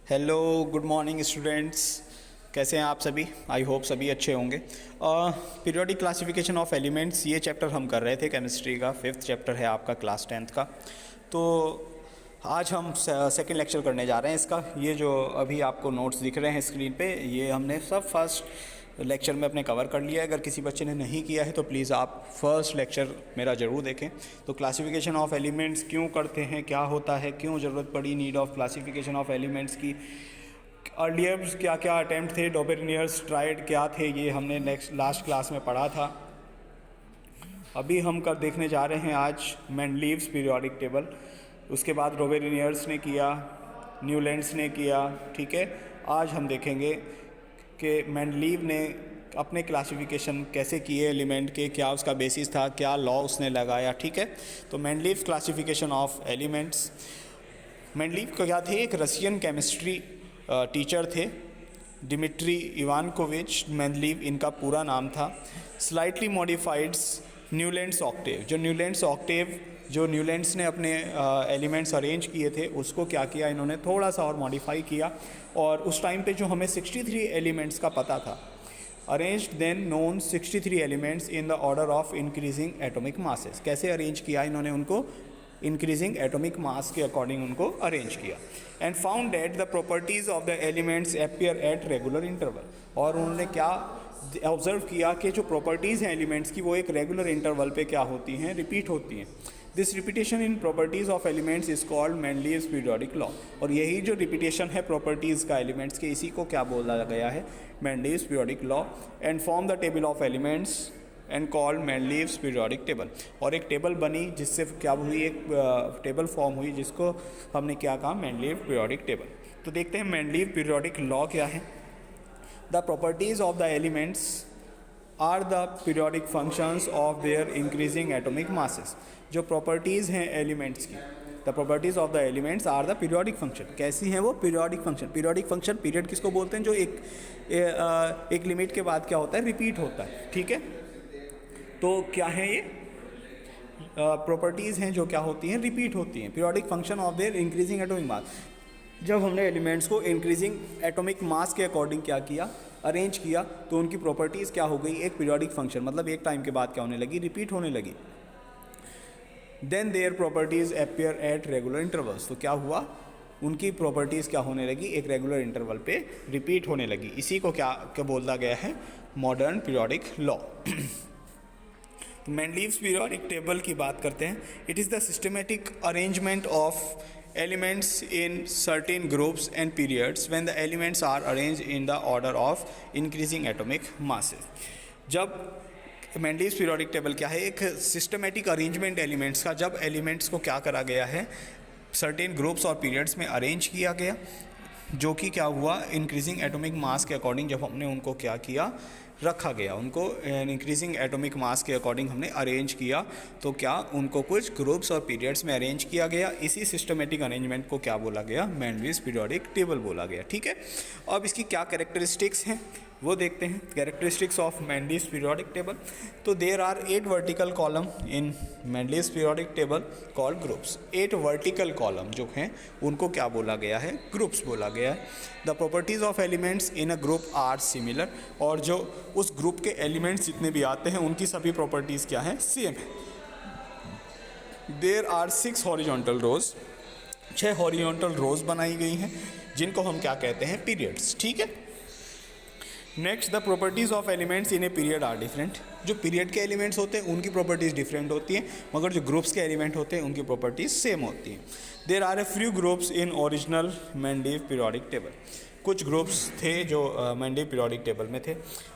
Hello, good morning students. कैसे हैं आप सभी? आई होप सभी अच्छे होंगे। पीरियोडिक क्लासिफिकेशन ऑफ एलिमेंट्स, ये चैप्टर हम कर रहे थे केमिस्ट्री का। 5th चैप्टर है आपका क्लास 10th का। तो आज हम सेकेंड लेक्चर करने जा रहे हैं इसका। ये जो अभी आपको नोट्स दिख रहे हैं स्क्रीन पे, ये हमने सब फर्स्ट लेक्चर में अपने कवर कर लिया है। अगर किसी बच्चे ने नहीं किया है तो प्लीज़ आप फर्स्ट लेक्चर मेरा ज़रूर देखें। तो क्लासिफिकेशन ऑफ एलिमेंट्स क्यों करते हैं, क्या होता है, क्यों ज़रूरत पड़ी need of classification of elements की, अर्लियर क्या क्या अटैम्प्ट थे, डॉबेरिनियर्स ट्राइड क्या थे, ये हमने लास्ट क्लास में पढ़ा था। अभी हम कर देखने जा रहे हैं आज मेंडलीव्स पीरियोडिक टेबल। उसके बाद डॉबेरिनियर्स ने किया, न्यूलैंड्स ने किया। ठीक है, आज हम देखेंगे कि मेंडलीव ने अपने क्लासिफिकेशन कैसे किए एलिमेंट के, क्या उसका बेसिस था, क्या लॉ उसने लगाया। ठीक है, तो Mendeleev classification of elements. Mendeleev को क्या थे, एक रशियन केमिस्ट्री टीचर थे, डिमिट्री इवानकोविच मेंडलीव इनका पूरा नाम था। स्लाइटली मॉडिफाइड्स न्यूलैंड्स ऑक्टेव, जो न्यूलैंड्स ने अपने एलिमेंट्स अरेंज किए थे, उसको क्या किया इन्होंने, थोड़ा सा और मॉडिफाई किया। और उस टाइम पे जो हमें 63 एलिमेंट्स का पता था, arranged then known 63 elements in the order of increasing atomic masses. कैसे अरेंज किया इन्होंने उनको, इंक्रीजिंग एटॉमिक मास के अकॉर्डिंग उनको अरेंज किया। And found that the properties of the elements appear at regular interval. और उन्होंने क्या ऑब्जर्व किया कि जो प्रॉपर्टीज़ हैं एलिमेंट्स की, वो एक रेगुलर इंटरवल पे क्या होती हैं, रिपीट होती हैं। This repetition in properties of elements is called Mendeleev's periodic law. और यही जो रिपीटेशन है प्रॉपर्टीज़ का एलिमेंट्स के, इसी को क्या बोला गया है, Mendeleev's periodic law. And form the table of elements and called Mendeleev's periodic table. और एक टेबल बनी जिससे क्या हुई, एक टेबल फॉर्म हुई जिसको हमने क्या कहा, मेंडलीव पीरियोडिक टेबल। तो देखते हैं मेंडलीव पीरियोडिक लॉ क्या है। The properties of the elements are the periodic functions of their increasing atomic masses. जो प्रॉपर्टीज़ हैं एलिमेंट्स की, the properties of the elements are the periodic function. कैसी हैं वो, periodic function. Periodic function, period किसको बोलते हैं, जो एक लिमिट के बाद क्या होता है, रिपीट होता है। ठीक है, तो क्या है ये प्रॉपर्टीज़ हैं जो क्या होती हैं, रिपीट होती हैं। Periodic function of their increasing atomic mass. जब हमने एलिमेंट्स को इंक्रीजिंग एटॉमिक मास के अकॉर्डिंग क्या किया, अरेंज किया, तो उनकी प्रॉपर्टीज़ क्या हो गई, एक पीरियोडिक फंक्शन, मतलब एक टाइम के बाद क्या होने लगी, रिपीट होने लगी। Then their properties appear at regular intervals. तो क्या हुआ, उनकी प्रॉपर्टीज़ क्या होने लगी, एक रेगुलर इंटरवल पे रिपीट होने लगी। इसी को क्या बोला गया है, मॉडर्न पीरियोडिक लॉ। तो मेंडलीव्स पीरियोडिक टेबल की बात करते हैं। It is the systematic arrangement of elements in certain groups and periods when the elements are arranged in the order of increasing atomic masses। जब मेंडलीव्स पीरियोडिक टेबल क्या है, एक systematic arrangement elements का, जब एलिमेंट्स को क्या करा गया है, सर्टेन ग्रुप्स और पीरियड्स में अरेंज किया गया, जो कि क्या हुआ, इंक्रीजिंग एटॉमिक मास के अकॉर्डिंग जब हमने उनको क्या किया, रखा गया, उनको इंक्रीजिंग एटॉमिक मास के अकॉर्डिंग हमने अरेंज किया, तो क्या उनको कुछ ग्रुप्स और पीरियड्स में अरेंज किया गया। इसी सिस्टमेटिक अरेंजमेंट को क्या बोला गया, मेंडलीव्स पीरियोडिक टेबल बोला गया। ठीक है, अब इसकी क्या कैरेक्टरिस्टिक्स हैं वो देखते हैं। Characteristics of Mendeleev's periodic table. तो there are 8 vertical column in Mendeleev's periodic table called groups. 8 vertical column जो हैं उनको क्या बोला गया है, ग्रुप्स बोला गया है। The properties of elements in a group are similar. और जो उस ग्रुप के एलिमेंट्स जितने भी आते हैं उनकी सभी प्रॉपर्टीज़ क्या हैं, सेम है। There are 6 horizontal rows, 6 horizontal rows बनाई गई हैं जिनको हम क्या कहते हैं, पीरियड्स। ठीक है, next, the properties of elements in a period are different. जो पीरियड के एलिमेंट्स होते हैं उनकी प्रॉपर्टीज़ डिफरेंट होती हैं, मगर जो ग्रुप्स के एलिमेंट होते हैं उनकी प्रॉपर्टीज़ सेम होती हैं। There are a few groups in original Mendeleev periodic table. कुछ ग्रुप्स थे जो मेंडलीव पीरियोडिक टेबल में थे।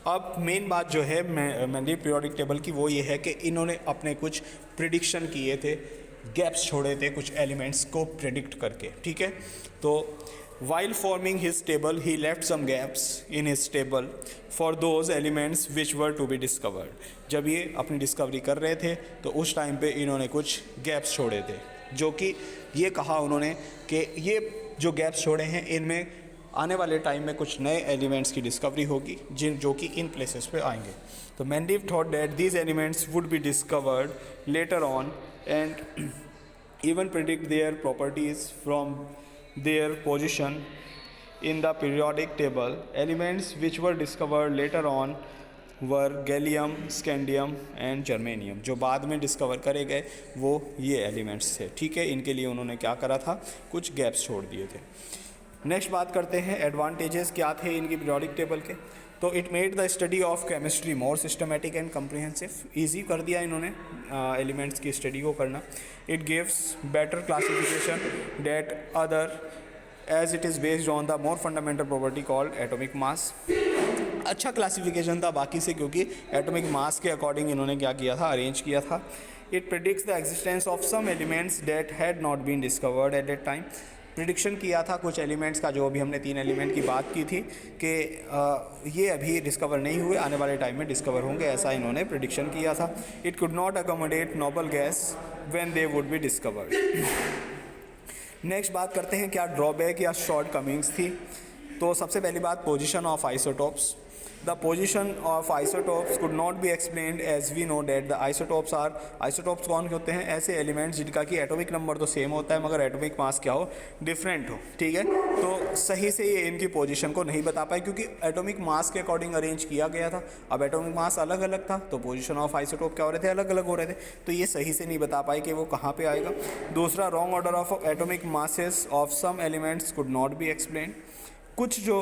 अब मेन बात जो है मेंडलीव पीरियोडिक टेबल की, वो ये है कि इन्होंने अपने कुछ प्रिडिक्शन किए थे, गैप्स छोड़े थे कुछ एलिमेंट्स को प्रिडिक्ट करके। ठीक है, तो while forming his table he left some gaps in his table for those elements which were to be discovered। जब ये अपनी डिस्कवरी कर रहे थे तो उस टाइम पे इन्होंने कुछ गैप्स छोड़े थे, जो कि ये कहा उन्होंने कि ये जो गैप्स छोड़े हैं इनमें आने वाले टाइम में कुछ नए एलिमेंट्स की डिस्कवरी होगी जो कि इन प्लेसेस पे आएंगे। तो Mendeleev thought that these elements would be discovered later on and even predict their properties from their position in the periodic table. Elements which were discovered later on were gallium, scandium and germanium. जो बाद में discover करे गए वो ये elements थे, ठीक है। इनके लिए उन्होंने क्या करा था, कुछ गैप्स छोड़ दिए थे। नेक्स्ट बात करते हैं एडवांटेजेस क्या थे इनकी पीरियोडिक टेबल के। तो it made the study of chemistry more systematic and comprehensive. Easy कर दिया इन्होंने एलिमेंट्स की स्टडी को करना। It gives better classification than other as it is based on the more fundamental property called atomic mass. अच्छा classification था बाकी से, क्योंकि एटॉमिक मास के अकॉर्डिंग इन्होंने क्या किया था, अरेंज किया था। It predicts the existence of some elements that had not been discovered at that time. Prediction किया था कुछ एलिमेंट्स का, जो अभी हमने 3 एलिमेंट की बात की थी कि ये अभी डिस्कवर नहीं हुए, आने वाले टाइम में डिस्कवर होंगे, ऐसा इन्होंने प्रिडिक्शन किया था। It could not accommodate noble gas when they would be discovered. Next बात करते हैं क्या ड्रॉबैक या शॉर्ट कमिंग्स थी। तो सबसे पहली बात, position of isotopes. The position of isotopes could not be explained as we know that the isotopes are, isotopes कौन होते हैं, ऐसे एलिमेंट्स जिनका कि एटॉमिक नंबर तो सेम होता है मगर एटॉमिक मास क्या हो, डिफरेंट हो, ठीक है। तो सही से ये इनकी पोजीशन को नहीं बता पाए, क्योंकि एटॉमिक मास के अकॉर्डिंग अरेंज किया गया था। अब एटॉमिक मास अलग अलग था तो पोजीशन ऑफ आइसोटोप क्या हो रहे थे, अलग अलग हो रहे थे। तो ये सही से नहीं बता पाए कि वो कहाँ पे आएगा। दूसरा, wrong order of atomic masses of some elements could not be explain. कुछ जो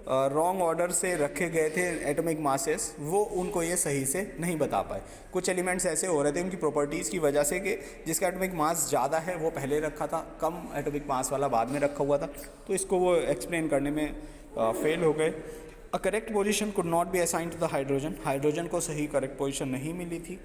रॉन्ग ऑर्डर से रखे गए थे एटॉमिक मासेस, वो उनको ये सही से नहीं बता पाए। कुछ एलिमेंट्स ऐसे हो रहे थे उनकी प्रॉपर्टीज़ की वजह से कि जिसका एटॉमिक मास ज़्यादा है वो पहले रखा था, कम एटॉमिक मास वाला बाद में रखा हुआ था, तो इसको वो एक्सप्लेन करने में फेल हो गए। A correct position could not be assign to the hydrogen. Hydrogen को सही करेक्ट पोजीशन नहीं मिली थी।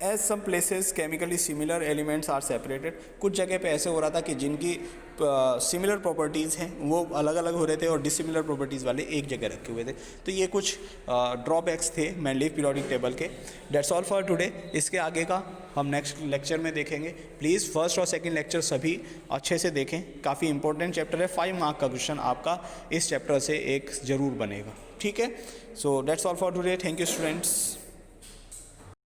As some places chemically similar elements are separated. कुछ जगह पे ऐसे हो रहा था कि जिनकी सिमिलर प्रॉपर्टीज़ हैं वो अलग अलग हो रहे थे और डिसिमिलर प्रॉपर्टीज़ वाले एक जगह रखे हुए थे। तो ये कुछ ड्रॉबैक्स थे मेंडलीव पीरियोडिक टेबल के। That's all for today. इसके आगे का हम नेक्स्ट लेक्चर में देखेंगे। प्लीज़ फर्स्ट और सेकंड लेक्चर सभी अच्छे से देखें, काफ़ी इंपॉर्टेंट चैप्टर है। 5 मार्क का क्वेश्चन आपका इस चैप्टर से एक ज़रूर बनेगा, ठीक है। So that's all for today. Thank you students.